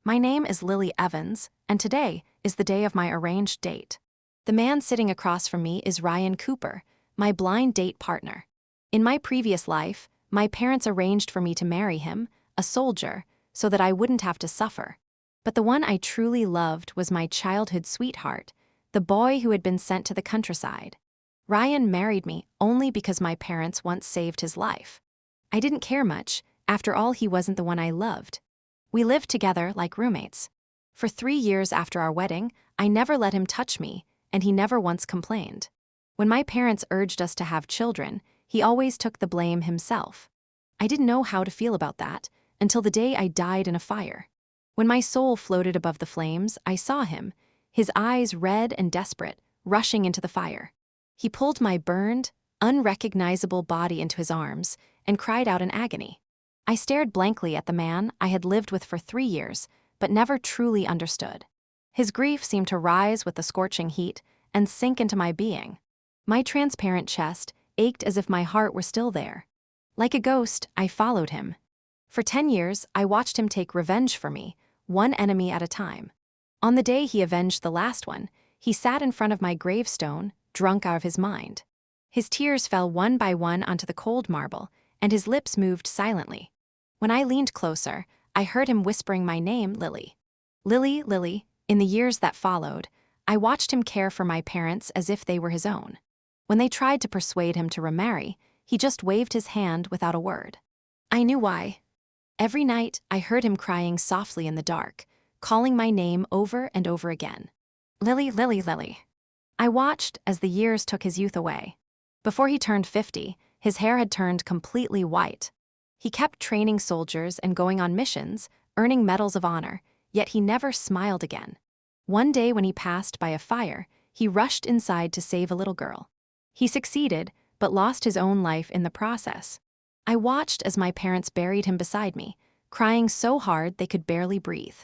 My name is Lily Evans, and today is the day of my arranged date. The man sitting across from me is Ryan Cooper, my blind date partner. In my previous life, my parents arranged for me to marry him, a soldier, so that I wouldn't have to suffer. But the one I truly loved was my childhood sweetheart, the boy who had been sent to the countryside. Ryan married me only because my parents once saved his life. I didn't care much, after all he wasn't the one I loved. We lived together like roommates. For 3 years after our wedding, I never let him touch me, and he never once complained. When my parents urged us to have children, he always took the blame himself. I didn't know how to feel about that until the day I died in a fire. When my soul floated above the flames, I saw him, his eyes red and desperate, rushing into the fire. He pulled my burned, unrecognizable body into his arms and cried out in agony. I stared blankly at the man I had lived with for 3 years, but never truly understood. His grief seemed to rise with the scorching heat and sink into my being. My transparent chest ached as if my heart were still there. Like a ghost, I followed him. For 10 years, I watched him take revenge for me, one enemy at a time. On the day he avenged the last one, he sat in front of my gravestone, drunk out of his mind. His tears fell one by one onto the cold marble, and his lips moved silently. When I leaned closer, I heard him whispering my name, Lily. Lily, Lily. In the years that followed, I watched him care for my parents as if they were his own. When they tried to persuade him to remarry, he just waved his hand without a word. I knew why. Every night, I heard him crying softly in the dark, calling my name over and over again. Lily, Lily, Lily. I watched as the years took his youth away. Before he turned 50, his hair had turned completely white. He kept training soldiers and going on missions, earning medals of honor, yet he never smiled again. One day when he passed by a fire, he rushed inside to save a little girl. He succeeded, but lost his own life in the process. I watched as my parents buried him beside me, crying so hard they could barely breathe.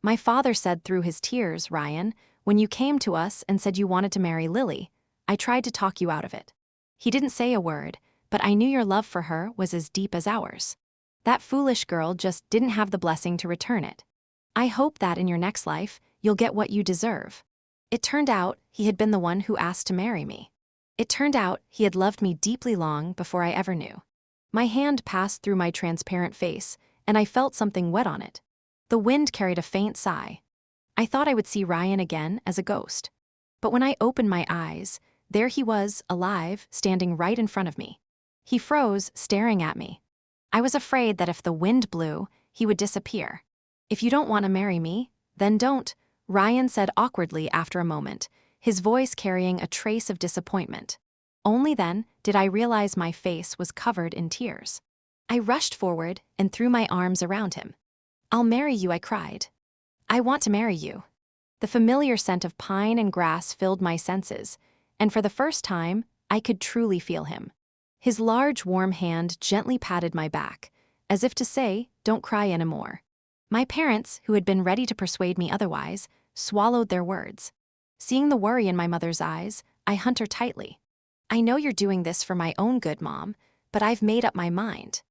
My father said through his tears, Ryan, when you came to us and said you wanted to marry Lily, I tried to talk you out of it. He didn't say a word, but I knew your love for her was as deep as ours. That foolish girl just didn't have the blessing to return it. I hope that in your next life, you'll get what you deserve. It turned out he had been the one who asked to marry me. It turned out he had loved me deeply long before I ever knew. My hand passed through my transparent face, and I felt something wet on it. The wind carried a faint sigh. I thought I would see Ryan again as a ghost. But when I opened my eyes, there he was, alive, standing right in front of me. He froze, staring at me. I was afraid that if the wind blew, he would disappear. If you don't want to marry me, then don't, Ryan said awkwardly after a moment, his voice carrying a trace of disappointment. Only then did I realize my face was covered in tears. I rushed forward and threw my arms around him. I'll marry you, I cried. I want to marry you. The familiar scent of pine and grass filled my senses, and for the first time, I could truly feel him. His large, warm hand gently patted my back, as if to say, don't cry anymore. My parents, who had been ready to persuade me otherwise, swallowed their words. Seeing the worry in my mother's eyes, I hugged her tightly. I know you're doing this for my own good, Mom, but I've made up my mind.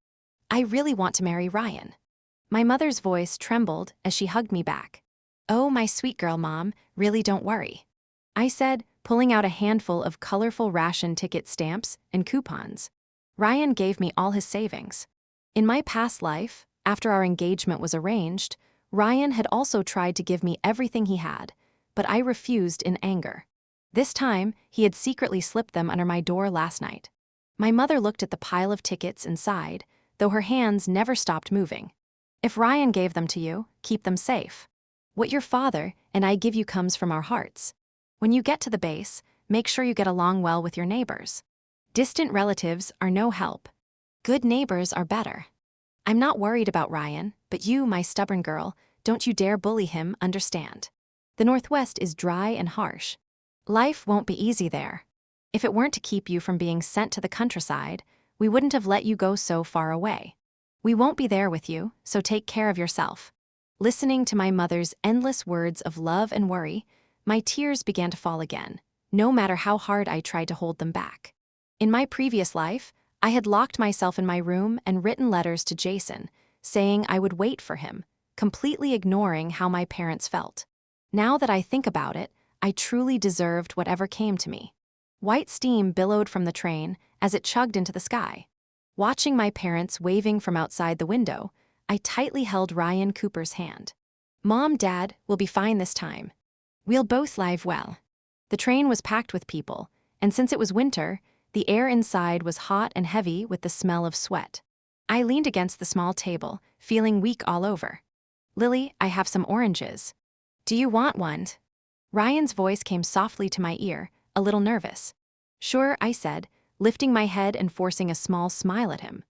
I really want to marry Ryan. My mother's voice trembled as she hugged me back. Oh, my sweet girl, Mom, really don't worry. I said, pulling out a handful of colorful ration ticket stamps and coupons. Ryan gave me all his savings. In my past life, after our engagement was arranged, Ryan had also tried to give me everything he had, but I refused in anger. This time, he had secretly slipped them under my door last night. My mother looked at the pile of tickets and sighed, though her hands never stopped moving. If Ryan gave them to you, keep them safe. What your father and I give you comes from our hearts. When you get to the base, make sure you get along well with your neighbors. Distant relatives are no help. Good neighbors are better. I'm not worried about Ryan, but you, my stubborn girl, don't you dare bully him, understand? The Northwest is dry and harsh. Life won't be easy there. If it weren't to keep you from being sent to the countryside, we wouldn't have let you go so far away. We won't be there with you, so take care of yourself. Listening to my mother's endless words of love and worry, my tears began to fall again, no matter how hard I tried to hold them back. In my previous life, I had locked myself in my room and written letters to Jason, saying I would wait for him, completely ignoring how my parents felt. Now that I think about it, I truly deserved whatever came to me. White steam billowed from the train as it chugged into the sky. Watching my parents waving from outside the window, I tightly held Ryan Cooper's hand. "Mom, Dad, we'll be fine this time. We'll both live well." The train was packed with people, and since it was winter, the air inside was hot and heavy with the smell of sweat. I leaned against the small table, feeling weak all over. "Lily, I have some oranges. Do you want one?" Ryan's voice came softly to my ear, a little nervous. "Sure," I said, lifting my head and forcing a small smile at him.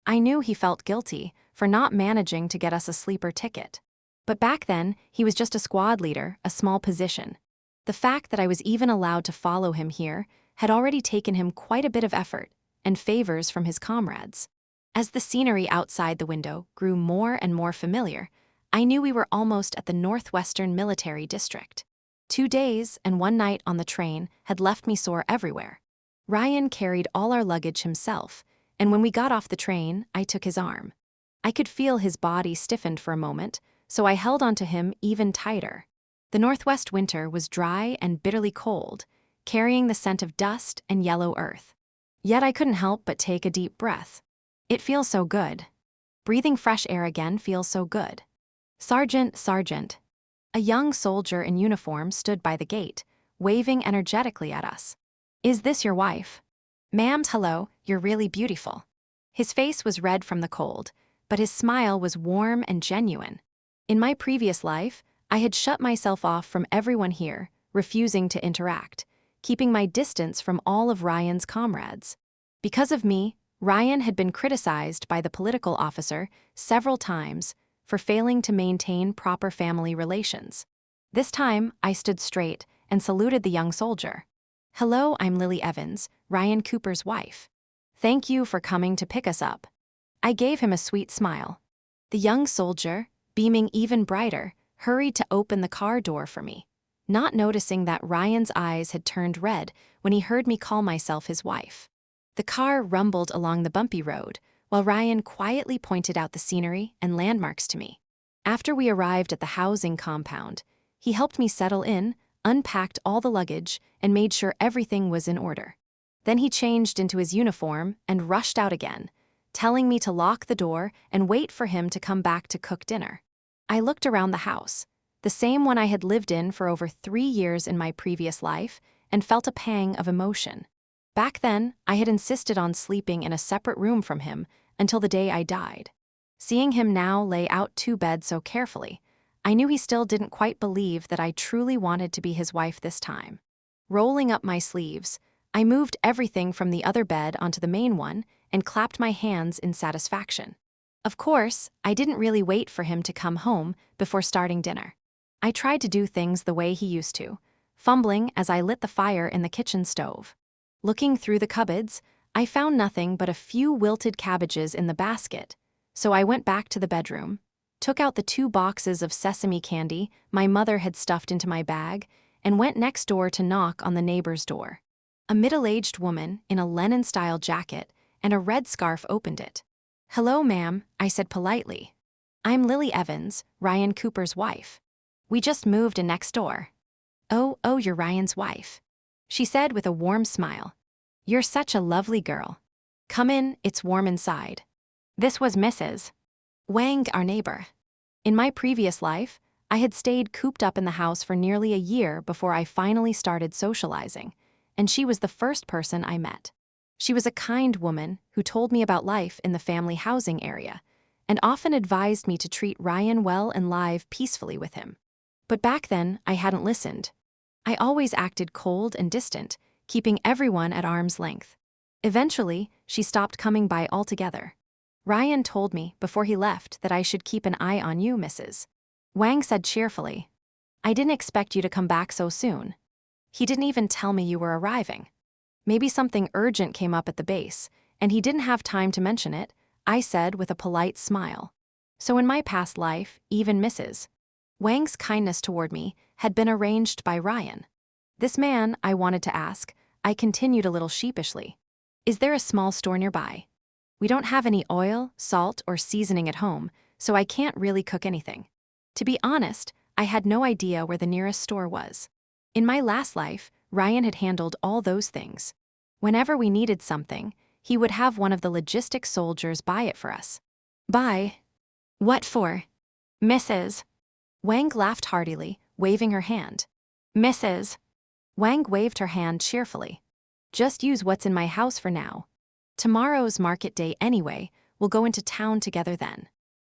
I knew he felt guilty for not managing to get us a sleeper ticket. But back then, he was just a squad leader, a small position. The fact that I was even allowed to follow him here had already taken him quite a bit of effort and favors from his comrades. As the scenery outside the window grew more and more familiar, I knew we were almost at the Northwestern Military District. 2 days and 1 night on the train had left me sore everywhere. Ryan carried all our luggage himself, and when we got off the train, I took his arm. I could feel his body stiffened for a moment, so I held onto him even tighter. The Northwest winter was dry and bitterly cold, carrying the scent of dust and yellow earth. Yet I couldn't help but take a deep breath. It feels so good. Breathing fresh air again feels so good. Sergeant. A young soldier in uniform stood by the gate, waving energetically at us. "Is this your wife?" "Ma'am, hello, you're really beautiful." His face was red from the cold, but his smile was warm and genuine. In my previous life, I had shut myself off from everyone here, refusing to interact, keeping my distance from all of Ryan's comrades. Because of me, Ryan had been criticized by the political officer several times for failing to maintain proper family relations. This time, I stood straight and saluted the young soldier. "Hello, I'm Lily Evans, Ryan Cooper's wife. Thank you for coming to pick us up." I gave him a sweet smile. The young soldier, beaming even brighter, hurried to open the car door for me, not noticing that Ryan's eyes had turned red when he heard me call myself his wife. The car rumbled along the bumpy road, while Ryan quietly pointed out the scenery and landmarks to me. After we arrived at the housing compound, he helped me settle in, unpacked all the luggage, and made sure everything was in order. Then he changed into his uniform and rushed out again, telling me to lock the door and wait for him to come back to cook dinner. I looked around the house, the same one I had lived in for over 3 years in my previous life, and felt a pang of emotion. Back then, I had insisted on sleeping in a separate room from him until the day I died. Seeing him now lay out 2 beds so carefully, I knew he still didn't quite believe that I truly wanted to be his wife this time. Rolling up my sleeves, I moved everything from the other bed onto the main one and clapped my hands in satisfaction. Of course, I didn't really wait for him to come home before starting dinner. I tried to do things the way he used to, fumbling as I lit the fire in the kitchen stove. Looking through the cupboards, I found nothing but a few wilted cabbages in the basket, so I went back to the bedroom, took out the 2 boxes of sesame candy my mother had stuffed into my bag, and went next door to knock on the neighbor's door. A middle-aged woman in a Lenin-style jacket and a red scarf opened it. "Hello, ma'am," I said politely. "I'm Lily Evans, Ryan Cooper's wife. We just moved in next door." Oh, you're Ryan's wife," she said with a warm smile. "You're such a lovely girl. Come in, it's warm inside." This was Mrs. Wang, our neighbor. In my previous life, I had stayed cooped up in the house for nearly a year before I finally started socializing, and she was the first person I met. She was a kind woman who told me about life in the family housing area, and often advised me to treat Ryan well and live peacefully with him. But back then, I hadn't listened. I always acted cold and distant, keeping everyone at arm's length. Eventually, she stopped coming by altogether. "Ryan told me before he left that I should keep an eye on you, Mrs. Wang said cheerfully. "I didn't expect you to come back so soon. He didn't even tell me you were arriving. Maybe something urgent came up at the base, and he didn't have time to mention it," I said with a polite smile. So in my past life, even Mrs. Wang's kindness toward me had been arranged by Ryan. This man, I wanted to ask, I continued a little sheepishly. "Is there a small store nearby? We don't have any oil, salt, or seasoning at home, so I can't really cook anything." To be honest, I had no idea where the nearest store was. In my last life, Ryan had handled all those things. Whenever we needed something, he would have one of the logistics soldiers buy it for us. Buy? What for? Mrs. Wang laughed heartily, waving her hand. Mrs. Wang waved her hand cheerfully. Just use what's in my house for now. Tomorrow's market day anyway, we'll go into town together then.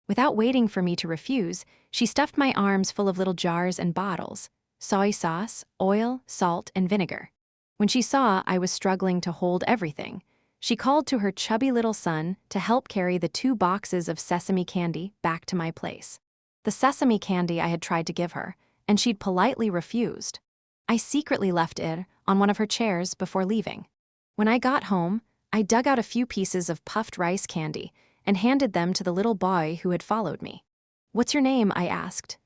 Without waiting for me to refuse, she stuffed my arms full of little jars and bottles, soy sauce, oil, salt, and vinegar. When she saw I was struggling to hold everything, she called to her chubby little son to help carry the 2 boxes of sesame candy back to my place. The sesame candy I had tried to give her, and she'd politely refused. I secretly left it on one of her chairs before leaving. When I got home, I dug out a few pieces of puffed rice candy and handed them to the little boy who had followed me. What's your name? I asked.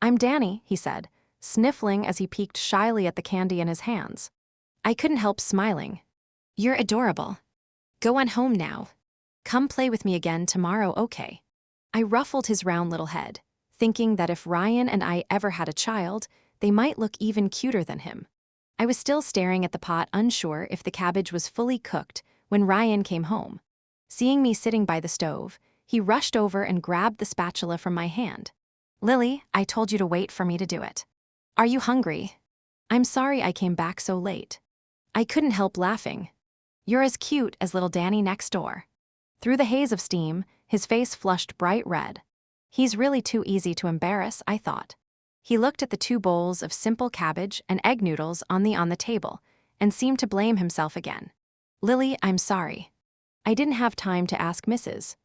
I'm Danny, he said, sniffling as he peeked shyly at the candy in his hands. I couldn't help smiling. You're adorable. Go on home now. Come play with me again tomorrow, okay? I ruffled his round little head, thinking that if Ryan and I ever had a child, they might look even cuter than him. I was still staring at the pot, unsure if the cabbage was fully cooked, when Ryan came home. Seeing me sitting by the stove, he rushed over and grabbed the spatula from my hand. Lily, I told you to wait for me to do it. Are you hungry? I'm sorry I came back so late. I couldn't help laughing. You're as cute as little Danny next door. Through the haze of steam, his face flushed bright red. He's really too easy to embarrass, I thought. He looked at the 2 bowls of simple cabbage and egg noodles on the table and seemed to blame himself again. Lily, I'm sorry. I didn't have time to ask Mrs.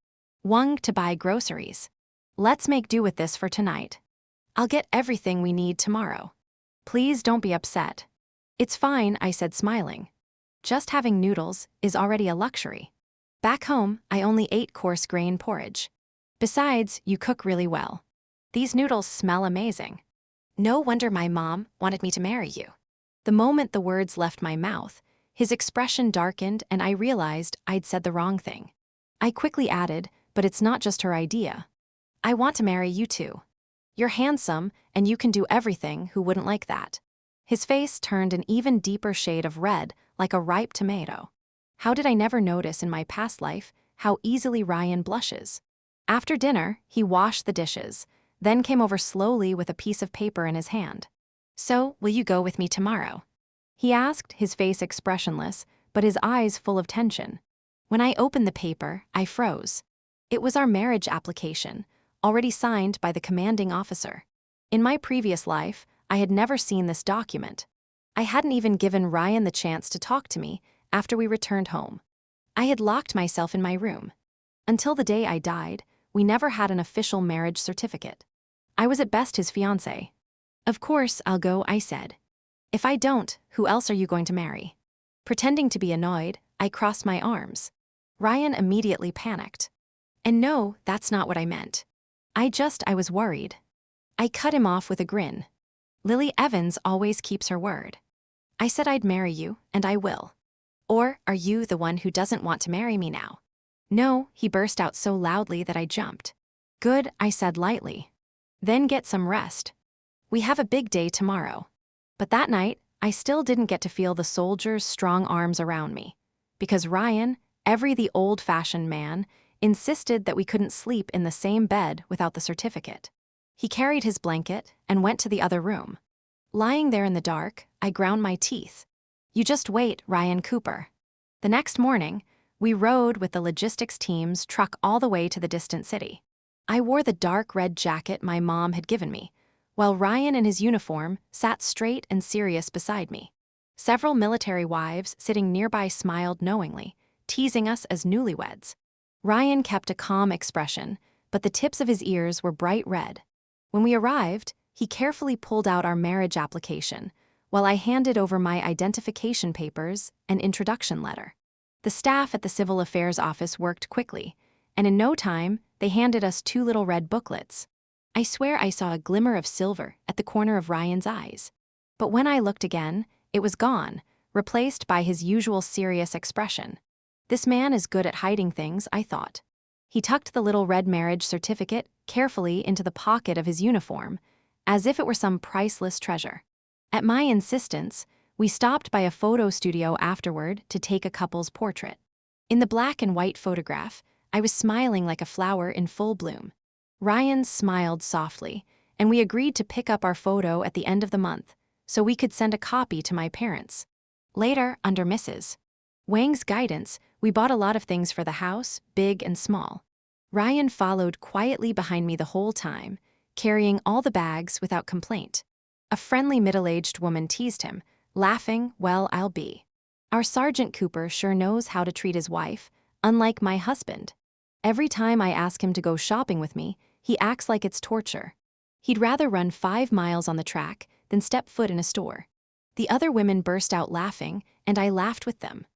Wang to buy groceries. Let's make do with this for tonight. I'll get everything we need tomorrow. Please don't be upset. It's fine, I said, smiling. Just having noodles is already a luxury. Back home, I only ate coarse grain porridge. Besides, you cook really well. These noodles smell amazing. No wonder my mom wanted me to marry you. The moment the words left my mouth, his expression darkened and I realized I'd said the wrong thing. I quickly added, but it's not just her idea. I want to marry you too. You're handsome and you can do everything. Who wouldn't like that? His face turned an even deeper shade of red, like a ripe tomato. How did I never notice in my past life how easily Ryan blushes? After dinner, he washed the dishes, then came over slowly with a piece of paper in his hand. So, will you go with me tomorrow? He asked, his face expressionless, but his eyes full of tension. When I opened the paper, I froze. It was our marriage application, already signed by the commanding officer. In my previous life, I had never seen this document. I hadn't even given Ryan the chance to talk to me after we returned home. I had locked myself in my room. Until the day I died, we never had an official marriage certificate. I was at best his fiancée. Of course, I'll go, I said. If I don't, who else are you going to marry? Pretending to be annoyed, I crossed my arms. Ryan immediately panicked. And no, that's not what I meant. I was worried. I cut him off with a grin. Lily Evans always keeps her word. I said I'd marry you, and I will. Or are you the one who doesn't want to marry me now? No, he burst out so loudly that I jumped. Good, I said lightly. Then get some rest. We have a big day tomorrow. But that night, I still didn't get to feel the soldier's strong arms around me, because Ryan, the old-fashioned man, insisted that we couldn't sleep in the same bed without the certificate. He carried his blanket and went to the other room. Lying there in the dark, I ground my teeth. You just wait, Ryan Cooper. The next morning, we rode with the logistics team's truck all the way to the distant city. I wore the dark red jacket my mom had given me, while Ryan in his uniform sat straight and serious beside me. Several military wives sitting nearby smiled knowingly, teasing us as newlyweds. Ryan kept a calm expression, but the tips of his ears were bright red. When we arrived, he carefully pulled out our marriage application, while I handed over my identification papers and introduction letter. The staff at the Civil Affairs office worked quickly, and in no time, they handed us 2 little red booklets. I swear I saw a glimmer of silver at the corner of Ryan's eyes. But when I looked again, it was gone, replaced by his usual serious expression. This man is good at hiding things, I thought. He tucked the little red marriage certificate carefully into the pocket of his uniform, as if it were some priceless treasure. At my insistence, we stopped by a photo studio afterward to take a couple's portrait. In the black and white photograph, I was smiling like a flower in full bloom. Ryan smiled softly, and we agreed to pick up our photo at the end of the month, so we could send a copy to my parents. Later, under Mrs. Wang's guidance, we bought a lot of things for the house, big and small. Ryan followed quietly behind me the whole time, carrying all the bags without complaint. A friendly middle-aged woman teased him, laughing, "Well, I'll be. Our Sergeant Cooper sure knows how to treat his wife, unlike my husband. Every time I ask him to go shopping with me, he acts like it's torture. He'd rather run 5 miles on the track than step foot in a store." The other women burst out laughing, and I laughed with them.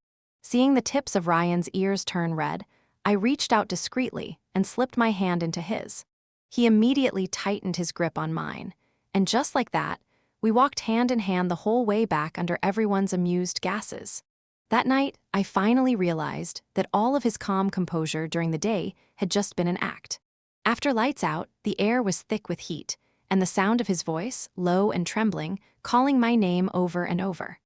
Seeing the tips of Ryan's ears turn red, I reached out discreetly and slipped my hand into his. He immediately tightened his grip on mine, and just like that, we walked hand in hand the whole way back under everyone's amused gasses. That night, I finally realized that all of his calm composure during the day had just been an act. After lights out, the air was thick with heat, and the sound of his voice, low and trembling, calling my name over and over.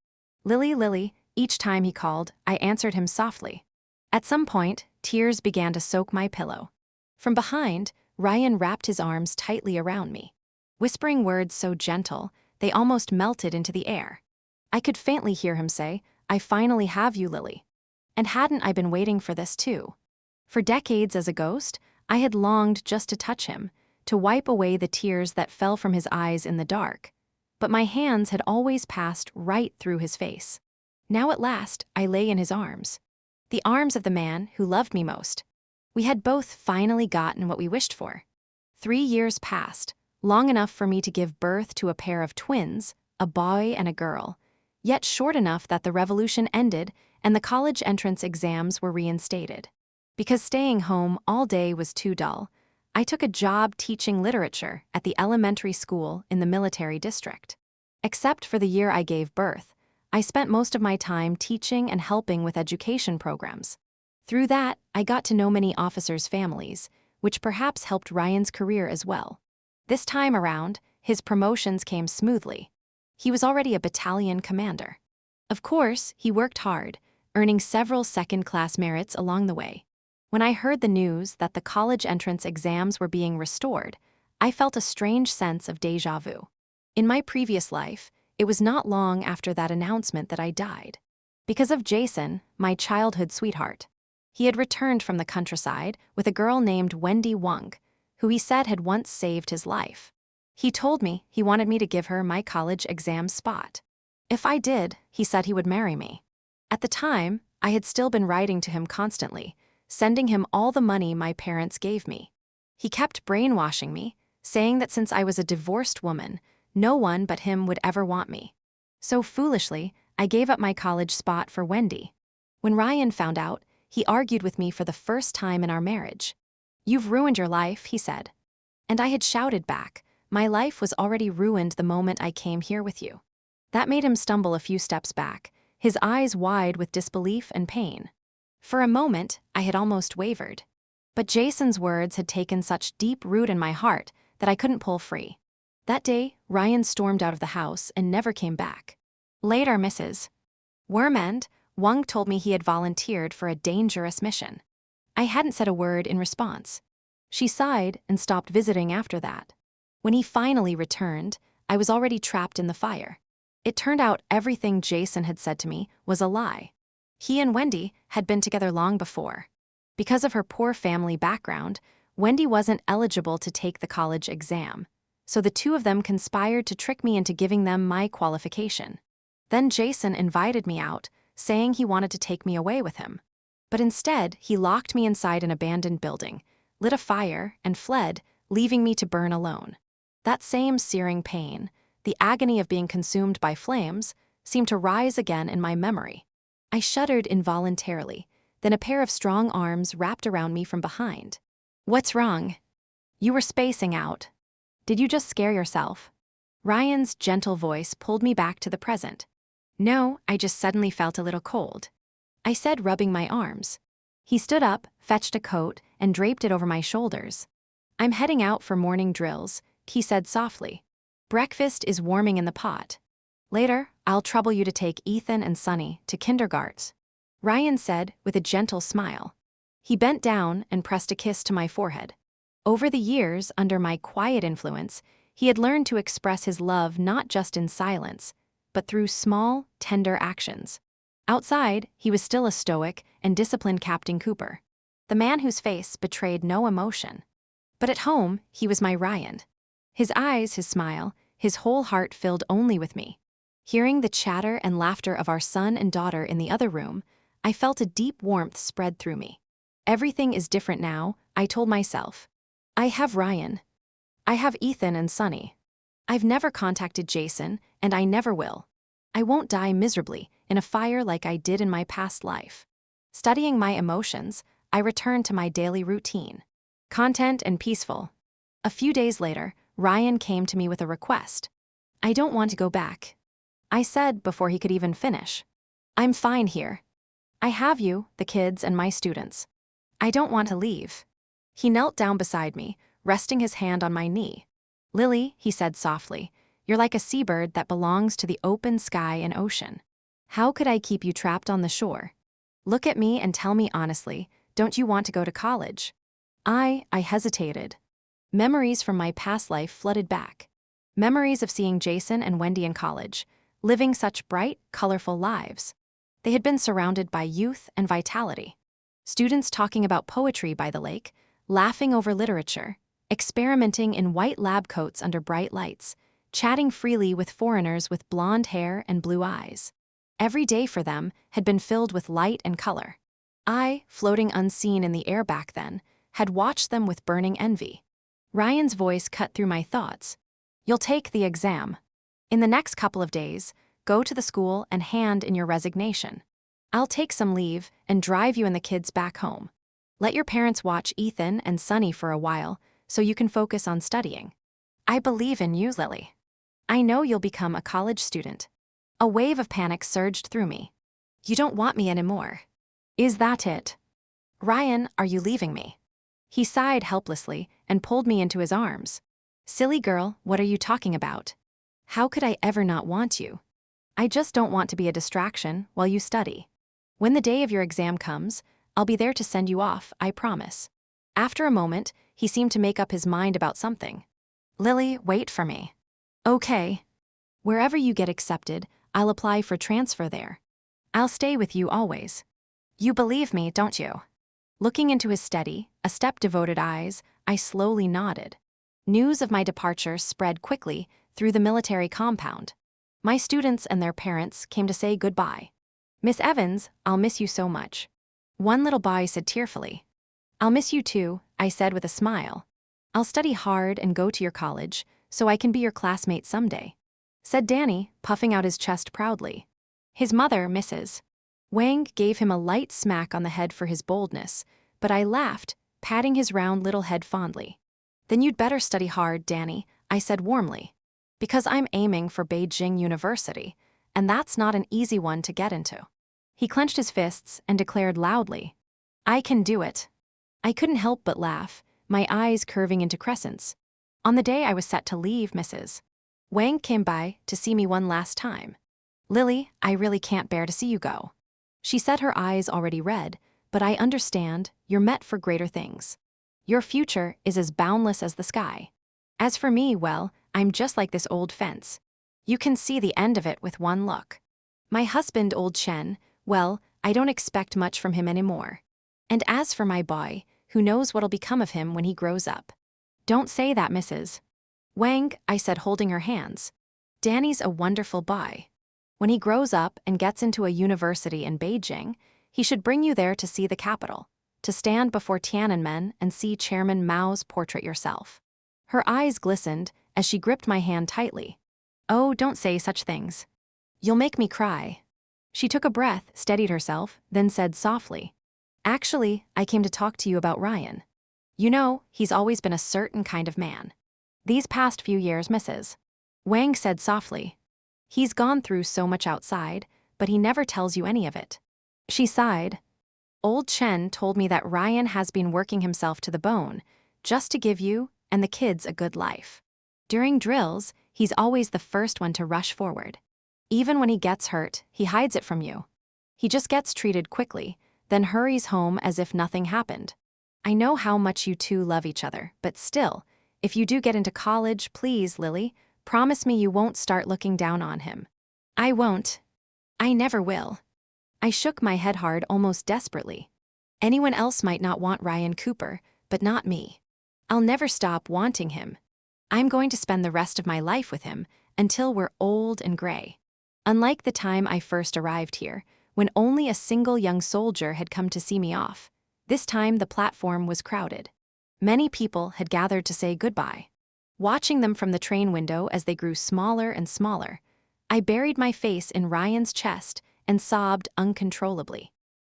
"Lily, Lily," each time he called, I answered him softly. At some point, tears began to soak my pillow. From behind, Ryan wrapped his arms tightly around me, whispering words so gentle, they almost melted into the air. I could faintly hear him say, "I finally have you, Lily." And hadn't I been waiting for this too? For decades as a ghost, I had longed just to touch him, to wipe away the tears that fell from his eyes in the dark. But my hands had always passed right through his face. Now at last, I lay in his arms. The arms of the man who loved me most. We had both finally gotten what we wished for. 3 years passed, long enough for me to give birth to a pair of twins, a boy and a girl, yet short enough that the revolution ended and the college entrance exams were reinstated. Because staying home all day was too dull, I took a job teaching literature at the elementary school in the military district. Except for the year I gave birth, I spent most of my time teaching and helping with education programs. Through that, I got to know many officers' families, which perhaps helped Ryan's career as well. This time around, his promotions came smoothly. He was already a battalion commander. Of course, he worked hard, earning several second-class merits along the way. When I heard the news that the college entrance exams were being restored, I felt a strange sense of déjà vu. In my previous life, it was not long after that announcement that I died. Because of Jason, my childhood sweetheart. He had returned from the countryside with a girl named Wendy Wang, who he said had once saved his life. He told me he wanted me to give her my college exam spot. If I did, he said he would marry me. At the time, I had still been writing to him constantly, sending him all the money my parents gave me. He kept brainwashing me, saying that since I was a divorced woman, no one but him would ever want me. So foolishly, I gave up my college spot for Wendy. When Ryan found out, he argued with me for the first time in our marriage. "You've ruined your life," he said. And I had shouted back, "My life was already ruined the moment I came here with you." That made him stumble a few steps back, his eyes wide with disbelief and pain. For a moment, I had almost wavered. But Jason's words had taken such deep root in my heart that I couldn't pull free. That day, Ryan stormed out of the house and never came back. Later, Mrs. Wang told me he had volunteered for a dangerous mission. I hadn't said a word in response. She sighed and stopped visiting after that. When he finally returned, I was already trapped in the fire. It turned out everything Jason had said to me was a lie. He and Wendy had been together long before. Because of her poor family background, Wendy wasn't eligible to take the college exam, so the two of them conspired to trick me into giving them my qualification. Then Jason invited me out, saying he wanted to take me away with him. But instead, he locked me inside an abandoned building, lit a fire, and fled, leaving me to burn alone. That same searing pain, the agony of being consumed by flames, seemed to rise again in my memory. I shuddered involuntarily, then a pair of strong arms wrapped around me from behind. "What's wrong? You were spacing out. Did you just scare yourself?" Ryan's gentle voice pulled me back to the present. "No, I just suddenly felt a little cold," I said, rubbing my arms. He stood up, fetched a coat, and draped it over my shoulders. I'm heading out for morning drills, he said softly. Breakfast is warming in the pot. Later, I'll trouble you to take Ethan and Sunny to kindergarten, Ryan said with a gentle smile. He bent down and pressed a kiss to my forehead. Over the years, under my quiet influence, he had learned to express his love not just in silence, but through small, tender actions. Outside, he was still a stoic and disciplined Captain Cooper, the man whose face betrayed no emotion. But at home, he was my Ryan. His eyes, his smile, his whole heart filled only with me. Hearing the chatter and laughter of our son and daughter in the other room, I felt a deep warmth spread through me. Everything is different now, I told myself. I have Ryan. I have Ethan and Sunny. I've never contacted Jason, and I never will. I won't die miserably in a fire like I did in my past life. Studying my emotions, I returned to my daily routine. Content and peaceful. A few days later, Ryan came to me with a request. I don't want to go back, I said before he could even finish. I'm fine here. I have you, the kids, and my students. I don't want to leave. He knelt down beside me, resting his hand on my knee. Lily, he said softly, you're like a seabird that belongs to the open sky and ocean. How could I keep you trapped on the shore? Look at me and tell me honestly, don't you want to go to college? I hesitated. Memories from my past life flooded back. Memories of seeing Jason and Wendy in college, living such bright, colorful lives. They had been surrounded by youth and vitality. Students talking about poetry by the lake, laughing over literature, experimenting in white lab coats under bright lights, chatting freely with foreigners with blonde hair and blue eyes. Every day for them had been filled with light and color. I, floating unseen in the air back then, had watched them with burning envy. Ryan's voice cut through my thoughts. You'll take the exam. In the next couple of days, go to the school and hand in your resignation. I'll take some leave and drive you and the kids back home. Let your parents watch Ethan and Sunny for a while so you can focus on studying. I believe in you, Lily. I know you'll become a college student. A wave of panic surged through me. You don't want me anymore. Is that it? Ryan, are you leaving me? He sighed helplessly and pulled me into his arms. Silly girl, what are you talking about? How could I ever not want you? I just don't want to be a distraction while you study. When the day of your exam comes, I'll be there to send you off, I promise. After a moment, he seemed to make up his mind about something. Lily, wait for me. Okay. Wherever you get accepted, I'll apply for transfer there. I'll stay with you always. You believe me, don't you? Looking into his steady, a step devoted eyes, I slowly nodded. News of my departure spread quickly through the military compound. My students and their parents came to say goodbye. Miss Evans, I'll miss you so much. One little boy said tearfully. I'll miss you too, I said with a smile. I'll study hard and go to your college so I can be your classmate someday, said Danny, puffing out his chest proudly. His mother, Mrs. Wang, gave him a light smack on the head for his boldness, but I laughed, patting his round little head fondly. Then you'd better study hard, Danny, I said warmly. Because I'm aiming for Beijing University, and that's not an easy one to get into. He clenched his fists and declared loudly, I can do it. I couldn't help but laugh, my eyes curving into crescents. On the day I was set to leave, Mrs. Wang came by to see me one last time. Lily, I really can't bear to see you go. She said, her eyes already red, but I understand, you're meant for greater things. Your future is as boundless as the sky. As for me, well, I'm just like this old fence. You can see the end of it with one look. My husband, old Chen, well, I don't expect much from him anymore. And as for my boy, who knows what'll become of him when he grows up? Don't say that, Mrs. Wang, I said, holding her hands. Danny's a wonderful boy. When he grows up and gets into a university in Beijing, he should bring you there to see the capital, to stand before Tiananmen and see Chairman Mao's portrait yourself. Her eyes glistened as she gripped my hand tightly. Oh, don't say such things. You'll make me cry. She took a breath, steadied herself, then said softly, Actually, I came to talk to you about Ryan. You know, he's always been a certain kind of man. These past few years, Mrs. Wang said softly. He's gone through so much outside, but he never tells you any of it. She sighed. Old Chen told me that Ryan has been working himself to the bone, just to give you, and the kids a good life. During drills, he's always the first one to rush forward. Even when he gets hurt, he hides it from you. He just gets treated quickly, then hurries home as if nothing happened. I know how much you two love each other, but still, if you do get into college, please, Lily, promise me you won't start looking down on him. I won't. I never will. I shook my head hard, almost desperately. Anyone else might not want Ryan Cooper, but not me. I'll never stop wanting him. I'm going to spend the rest of my life with him until we're old and gray. Unlike the time I first arrived here, when only a single young soldier had come to see me off, this time the platform was crowded. Many people had gathered to say goodbye. Watching them from the train window as they grew smaller and smaller, I buried my face in Ryan's chest and sobbed uncontrollably.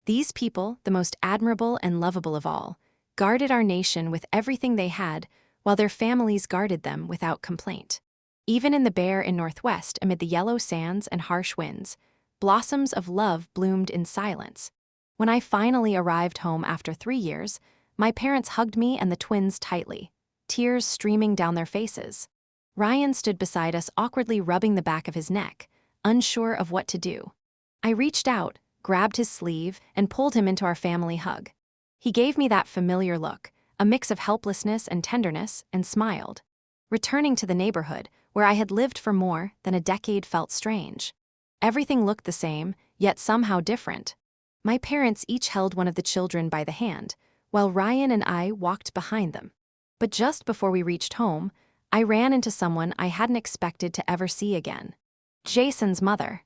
These people, the most admirable and lovable of all, guarded our nation with everything they had, while their families guarded them without complaint. Even in the bare and northwest, amid the yellow sands and harsh winds, blossoms of love bloomed in silence. When I finally arrived home after 3 years, my parents hugged me and the twins tightly, tears streaming down their faces. Ryan stood beside us, awkwardly rubbing the back of his neck, unsure of what to do. I reached out, grabbed his sleeve, and pulled him into our family hug. He gave me that familiar look, a mix of helplessness and tenderness, and smiled. Returning to the neighborhood, where I had lived for more than a decade, felt strange. Everything looked the same, yet somehow different. My parents each held one of the children by the hand, while Ryan and I walked behind them. But just before we reached home, I ran into someone I hadn't expected to ever see again. Jason's mother.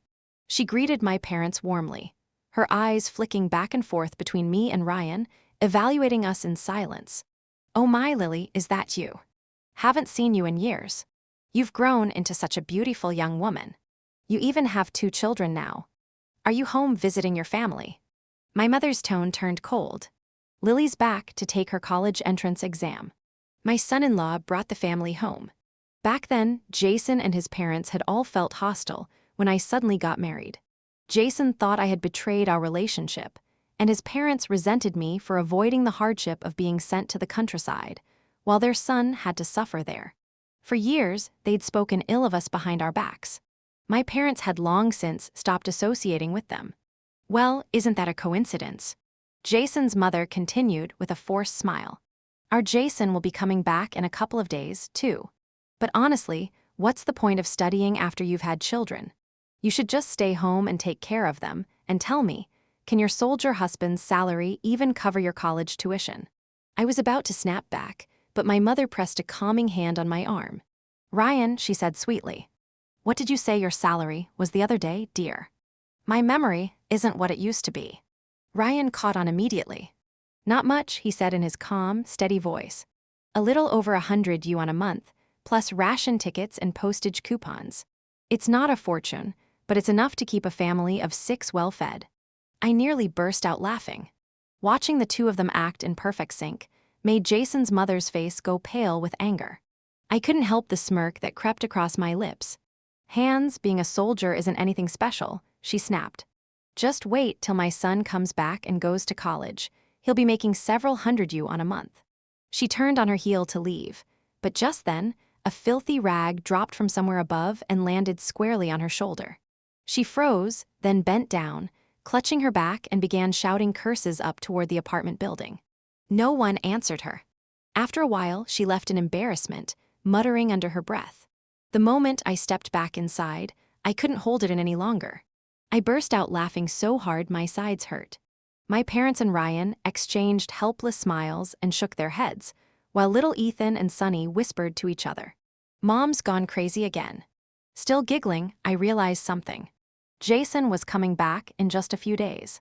She greeted my parents warmly, her eyes flicking back and forth between me and Ryan, evaluating us in silence. "Oh my, Lily, is that you? Haven't seen you in years. You've grown into such a beautiful young woman. You even have 2 children now. Are you home visiting your family?" My mother's tone turned cold. "Lily's back to take her college entrance exam. My son-in-law brought the family home." Back then, Jason and his parents had all felt hostile when I suddenly got married. Jason thought I had betrayed our relationship, and his parents resented me for avoiding the hardship of being sent to the countryside, while their son had to suffer there. For years, they'd spoken ill of us behind our backs. My parents had long since stopped associating with them. "Well, isn't that a coincidence?" Jason's mother continued with a forced smile. "Our Jason will be coming back in a couple of days, too. But honestly, what's the point of studying after you've had children? You should just stay home and take care of them, and tell me, can your soldier husband's salary even cover your college tuition?" I was about to snap back, but my mother pressed a calming hand on my arm. "Ryan," she said sweetly, "what did you say your salary was the other day, dear? My memory isn't what it used to be." Ryan caught on immediately. "Not much," he said in his calm, steady voice. "A little over $100 a month, plus ration tickets and postage coupons. It's not a fortune, but it's enough to keep a family of 6 well-fed." I nearly burst out laughing. Watching the two of them act in perfect sync made Jason's mother's face go pale with anger. I couldn't help the smirk that crept across my lips. "Hans, being a soldier isn't anything special," she snapped. "Just wait till my son comes back and goes to college. He'll be making several $100 a month." She turned on her heel to leave, but just then, a filthy rag dropped from somewhere above and landed squarely on her shoulder. She froze, then bent down, clutching her back, and began shouting curses up toward the apartment building. No one answered her. After a while, she left in embarrassment, muttering under her breath. The moment I stepped back inside, I couldn't hold it in any longer. I burst out laughing so hard my sides hurt. My parents and Ryan exchanged helpless smiles and shook their heads, while little Ethan and Sunny whispered to each other. "Mom's gone crazy again." Still giggling, I realized something. Jason was coming back in just a few days.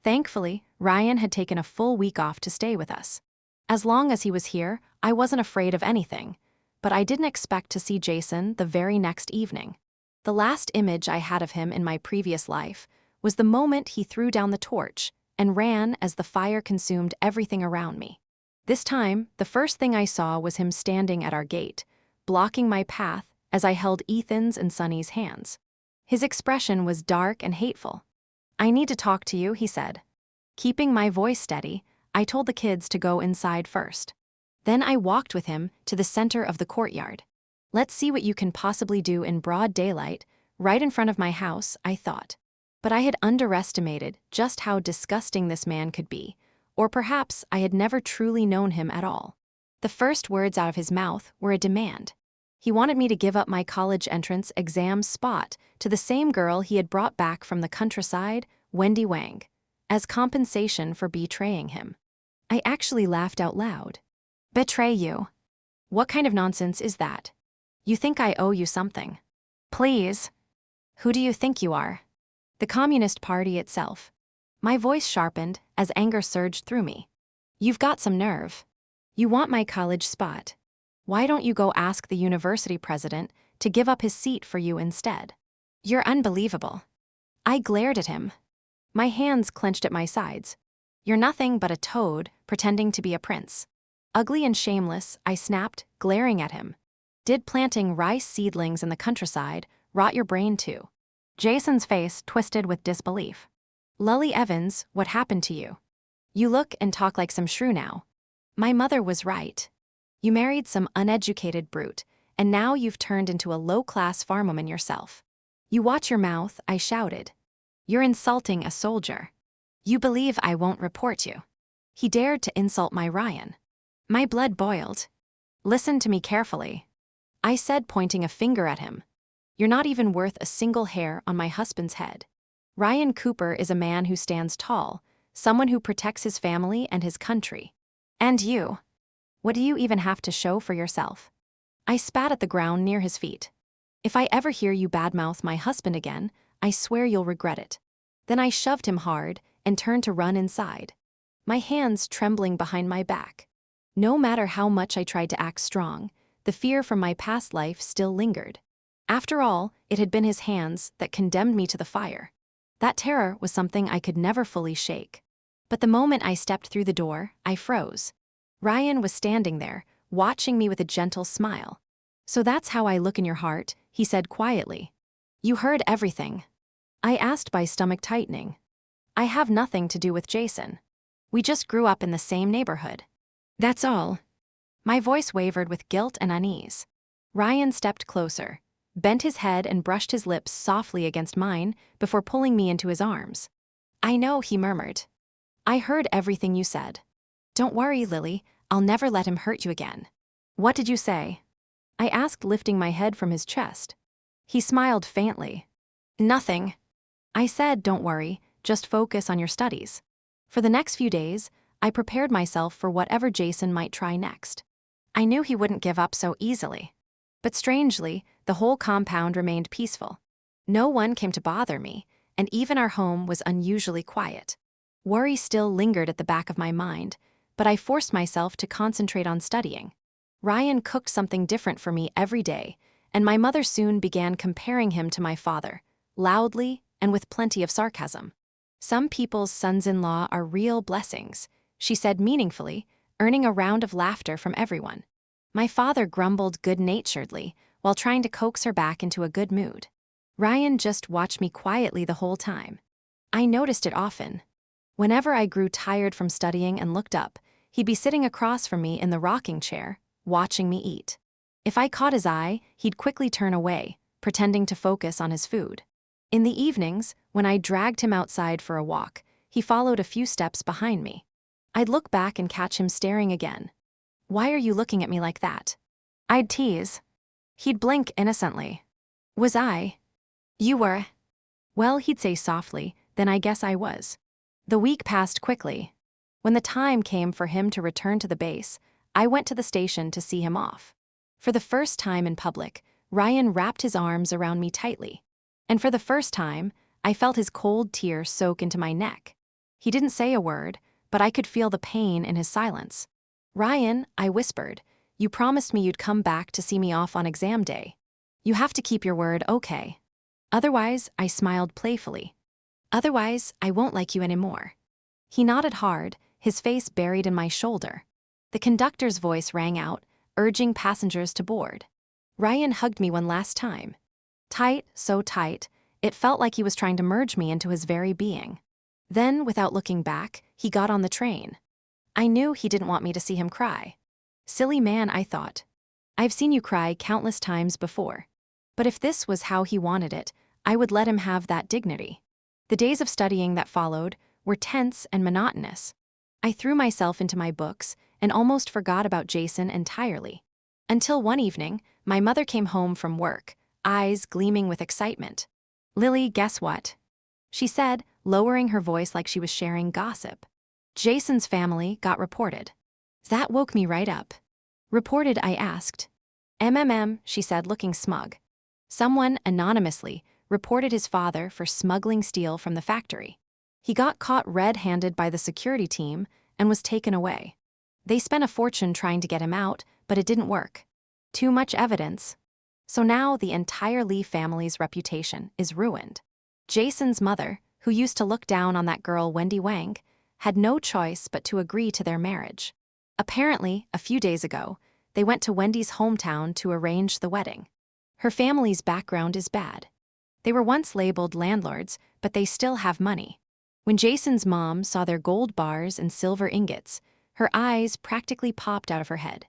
Thankfully, Ryan had taken a full week off to stay with us. As long as he was here, I wasn't afraid of anything, but I didn't expect to see Jason the very next evening. The last image I had of him in my previous life was the moment he threw down the torch and ran as the fire consumed everything around me. This time, the first thing I saw was him standing at our gate, blocking my path as I held Ethan's and Sunny's hands. His expression was dark and hateful. "I need to talk to you," he said. Keeping my voice steady, I told the kids to go inside first. Then I walked with him to the center of the courtyard. Let's see what you can possibly do in broad daylight, right in front of my house, I thought. But I had underestimated just how disgusting this man could be, or perhaps I had never truly known him at all. The first words out of his mouth were a demand. He wanted me to give up my college entrance exam spot to the same girl he had brought back from the countryside, Wendy Wang, as compensation for betraying him. I actually laughed out loud. Betray you? What kind of nonsense is that? You think I owe you something? Please. Who do you think you are? The Communist Party itself. My voice sharpened as anger surged through me. You've got some nerve. You want my college spot. Why don't you go ask the university president to give up his seat for you instead? You're unbelievable. I glared at him. My hands clenched at my sides. You're nothing but a toad pretending to be a prince. Ugly and shameless, I snapped, glaring at him. Did planting rice seedlings in the countryside rot your brain too? Jason's face twisted with disbelief. Lully Evans, what happened to you? You look and talk like some shrew now. My mother was right. You married some uneducated brute, and now you've turned into a low-class farmwoman yourself. You watch your mouth, I shouted. You're insulting a soldier. You believe I won't report you. He dared to insult my Ryan. My blood boiled. Listen to me carefully. I said, pointing a finger at him. You're not even worth a single hair on my husband's head. Ryan Cooper is a man who stands tall, someone who protects his family and his country. And you? What do you even have to show for yourself? I spat at the ground near his feet. If I ever hear you badmouth my husband again, I swear you'll regret it. Then I shoved him hard and turned to run inside, my hands trembling behind my back. No matter how much I tried to act strong, the fear from my past life still lingered. After all, it had been his hands that condemned me to the fire. That terror was something I could never fully shake. But the moment I stepped through the door, I froze. Ryan was standing there, watching me with a gentle smile. So that's how I look in your heart, he said quietly. You heard everything. I asked, my stomach tightening. I have nothing to do with Jason. We just grew up in the same neighborhood. That's all. My voice wavered with guilt and unease. Ryan stepped closer, bent his head and brushed his lips softly against mine before pulling me into his arms. I know, he murmured. I heard everything you said. Don't worry, Lily, I'll never let him hurt you again. What did you say? I asked, lifting my head from his chest. He smiled faintly. Nothing. I said, don't worry, just focus on your studies. For the next few days, I prepared myself for whatever Jason might try next. I knew he wouldn't give up so easily. But strangely, the whole compound remained peaceful. No one came to bother me, and even our home was unusually quiet. Worry still lingered at the back of my mind, but I forced myself to concentrate on studying. Ryan cooked something different for me every day, and my mother soon began comparing him to my father, loudly and with plenty of sarcasm. Some people's sons-in-law are real blessings, she said meaningfully, earning a round of laughter from everyone. My father grumbled good-naturedly while trying to coax her back into a good mood. Ryan just watched me quietly the whole time. I noticed it often. Whenever I grew tired from studying and looked up, he'd be sitting across from me in the rocking chair, watching me eat. If I caught his eye, he'd quickly turn away, pretending to focus on his food. In the evenings, when I dragged him outside for a walk, he followed a few steps behind me. I'd look back and catch him staring again. Why are you looking at me like that? I'd tease. He'd blink innocently. Was I? You were. Well, he'd say softly, then I guess I was. The week passed quickly. When the time came for him to return to the base, I went to the station to see him off. For the first time in public, Ryan wrapped his arms around me tightly. And for the first time, I felt his cold tears soak into my neck. He didn't say a word, but I could feel the pain in his silence. Ryan, I whispered, you promised me you'd come back to see me off on exam day. You have to keep your word, okay? Otherwise, I smiled playfully. Otherwise, I won't like you anymore. He nodded hard, his face buried in my shoulder. The conductor's voice rang out, urging passengers to board. Ryan hugged me one last time. Tight, so tight, it felt like he was trying to merge me into his very being. Then, without looking back, he got on the train. I knew he didn't want me to see him cry. Silly man, I thought. I've seen you cry countless times before. But if this was how he wanted it, I would let him have that dignity. The days of studying that followed were tense and monotonous. I threw myself into my books and almost forgot about Jason entirely. Until one evening, my mother came home from work, eyes gleaming with excitement. "Lily, guess what?" she said, lowering her voice like she was sharing gossip. "Jason's family got reported." That woke me right up. "Reported?" I asked. She said, looking smug. "Someone, anonymously, reported his father for smuggling steel from the factory. He got caught red-handed by the security team and was taken away. They spent a fortune trying to get him out, but it didn't work. Too much evidence. So now the entire Lee family's reputation is ruined." Jason's mother, who used to look down on that girl Wendy Wang, had no choice but to agree to their marriage. Apparently, a few days ago, they went to Wendy's hometown to arrange the wedding. Her family's background is bad. They were once labeled landlords, but they still have money. When Jason's mom saw their gold bars and silver ingots, her eyes practically popped out of her head.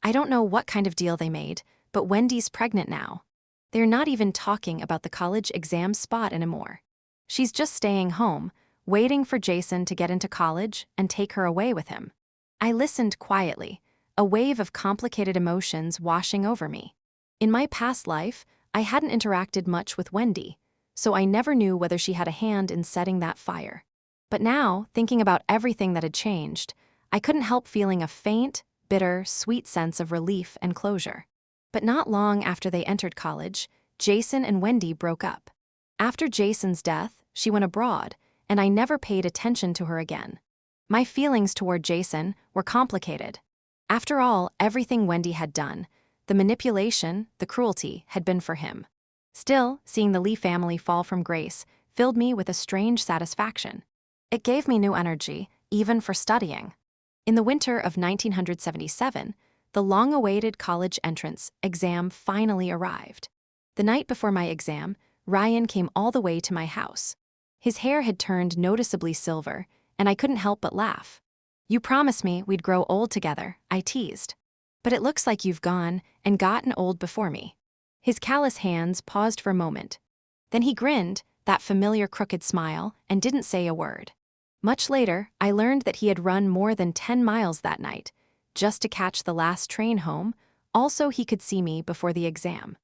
I don't know what kind of deal they made, but Wendy's pregnant now. They're not even talking about the college exam spot anymore. She's just staying home, waiting for Jason to get into college and take her away with him. I listened quietly, a wave of complicated emotions washing over me. In my past life, I hadn't interacted much with Wendy, so I never knew whether she had a hand in setting that fire. But now, thinking about everything that had changed, I couldn't help feeling a faint, bitter, sweet sense of relief and closure. But not long after they entered college, Jason and Wendy broke up. After Jason's death, she went abroad, and I never paid attention to her again. My feelings toward Jason were complicated. After all, everything Wendy had done, the manipulation, the cruelty, had been for him. Still, seeing the Lee family fall from grace filled me with a strange satisfaction. It gave me new energy, even for studying. In the winter of 1977, the long-awaited college entrance exam finally arrived. The night before my exam, Ryan came all the way to my house. His hair had turned noticeably silver, and I couldn't help but laugh. "You promised me we'd grow old together," I teased. "But it looks like you've gone and gotten old before me." His callous hands paused for a moment. Then he grinned, that familiar crooked smile, and didn't say a word. Much later, I learned that he had run more than 10 miles that night, just to catch the last train home, also he could see me before the exam.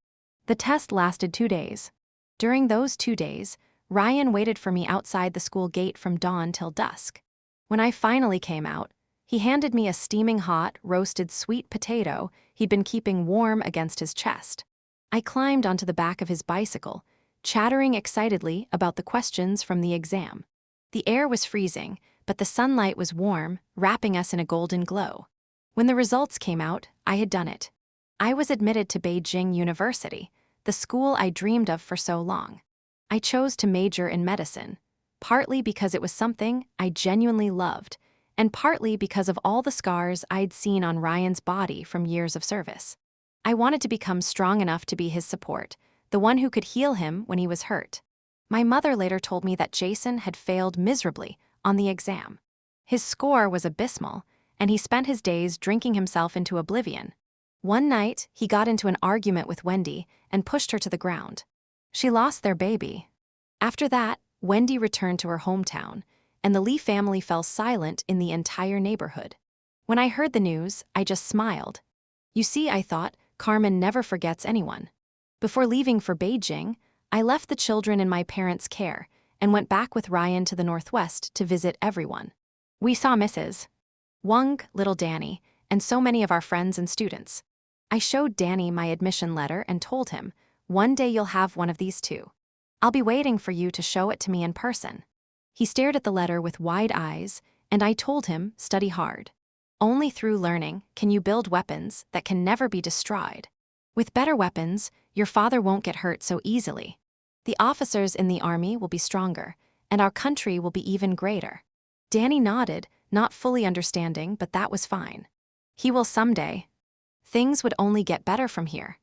The test lasted 2 days. During those 2 days, Ryan waited for me outside the school gate from dawn till dusk. When I finally came out, he handed me a steaming hot, roasted sweet potato he'd been keeping warm against his chest. I climbed onto the back of his bicycle, chattering excitedly about the questions from the exam. The air was freezing, but the sunlight was warm, wrapping us in a golden glow. When the results came out, I had done it. I was admitted to Beijing University, the school I dreamed of for so long. I chose to major in medicine, partly because it was something I genuinely loved, and partly because of all the scars I'd seen on Ryan's body from years of service. I wanted to become strong enough to be his support, the one who could heal him when he was hurt. My mother later told me that Jason had failed miserably on the exam. His score was abysmal, and he spent his days drinking himself into oblivion. One night, he got into an argument with Wendy and pushed her to the ground. She lost their baby. After that, Wendy returned to her hometown, and the Lee family fell silent in the entire neighborhood. When I heard the news, I just smiled. You see, I thought, Carmen never forgets anyone. Before leaving for Beijing, I left the children in my parents' care and went back with Ryan to the Northwest to visit everyone. We saw Mrs. Wang, little Danny, and so many of our friends and students. I showed Danny my admission letter and told him, "One day you'll have one of these too. I'll be waiting for you to show it to me in person." He stared at the letter with wide eyes, and I told him, "Study hard. Only through learning can you build weapons that can never be destroyed. With better weapons, your father won't get hurt so easily. The officers in the army will be stronger, and our country will be even greater." Danny nodded, not fully understanding, but that was fine. He will someday. Things would only get better from here.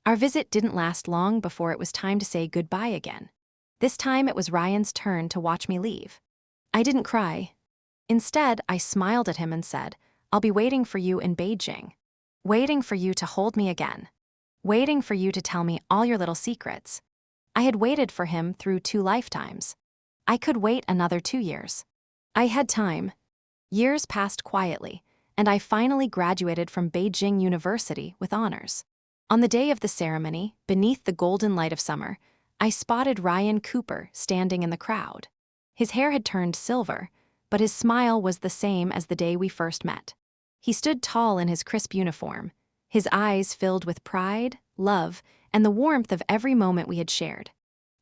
Our visit didn't last long before it was time to say goodbye again. This time it was Ryan's turn to watch me leave. I didn't cry. Instead, I smiled at him and said, "I'll be waiting for you in Beijing." waiting for you to hold me again, waiting for you to tell me all your little secrets. I had waited for him through 2 lifetimes. I could wait another 2 years. I had time. Years passed quietly, and I finally graduated from Beijing University with honors. On the day of the ceremony, beneath the golden light of summer, I spotted Ryan Cooper standing in the crowd. His hair had turned silver, but his smile was the same as the day we first met. He stood tall in his crisp uniform, his eyes filled with pride, love, and the warmth of every moment we had shared.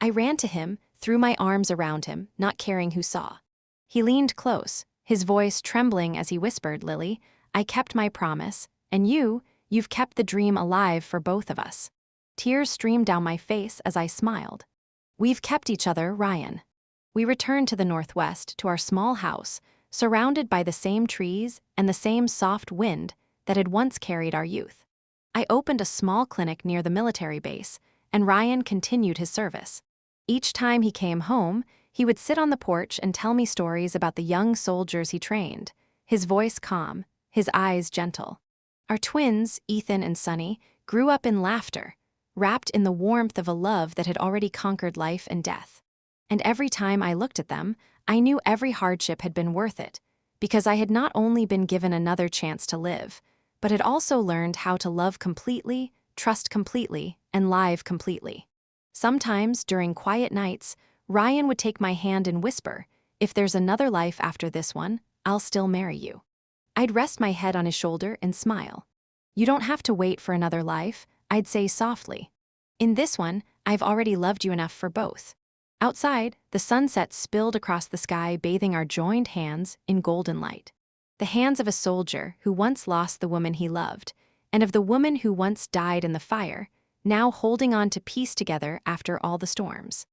I ran to him, threw my arms around him, not caring who saw. He leaned close, his voice trembling as he whispered, "Lily, I kept my promise, and you've kept the dream alive for both of us." Tears streamed down my face as I smiled. "We've kept each other, Ryan." We returned to the Northwest, to our small house, surrounded by the same trees and the same soft wind that had once carried our youth. I opened a small clinic near the military base, and Ryan continued his service. Each time he came home, he would sit on the porch and tell me stories about the young soldiers he trained, his voice calm, his eyes gentle. Our twins, Ethan and Sunny, grew up in laughter, wrapped in the warmth of a love that had already conquered life and death. And every time I looked at them, I knew every hardship had been worth it, because I had not only been given another chance to live, but had also learned how to love completely, trust completely, and live completely. Sometimes, during quiet nights, Ryan would take my hand and whisper, "If there's another life after this one, I'll still marry you." I'd rest my head on his shoulder and smile. "You don't have to wait for another life," I'd say softly. "In this one, I've already loved you enough for both." Outside, the sunset spilled across the sky, bathing our joined hands in golden light. The hands of a soldier who once lost the woman he loved, and of the woman who once died in the fire, now holding on to peace together after all the storms.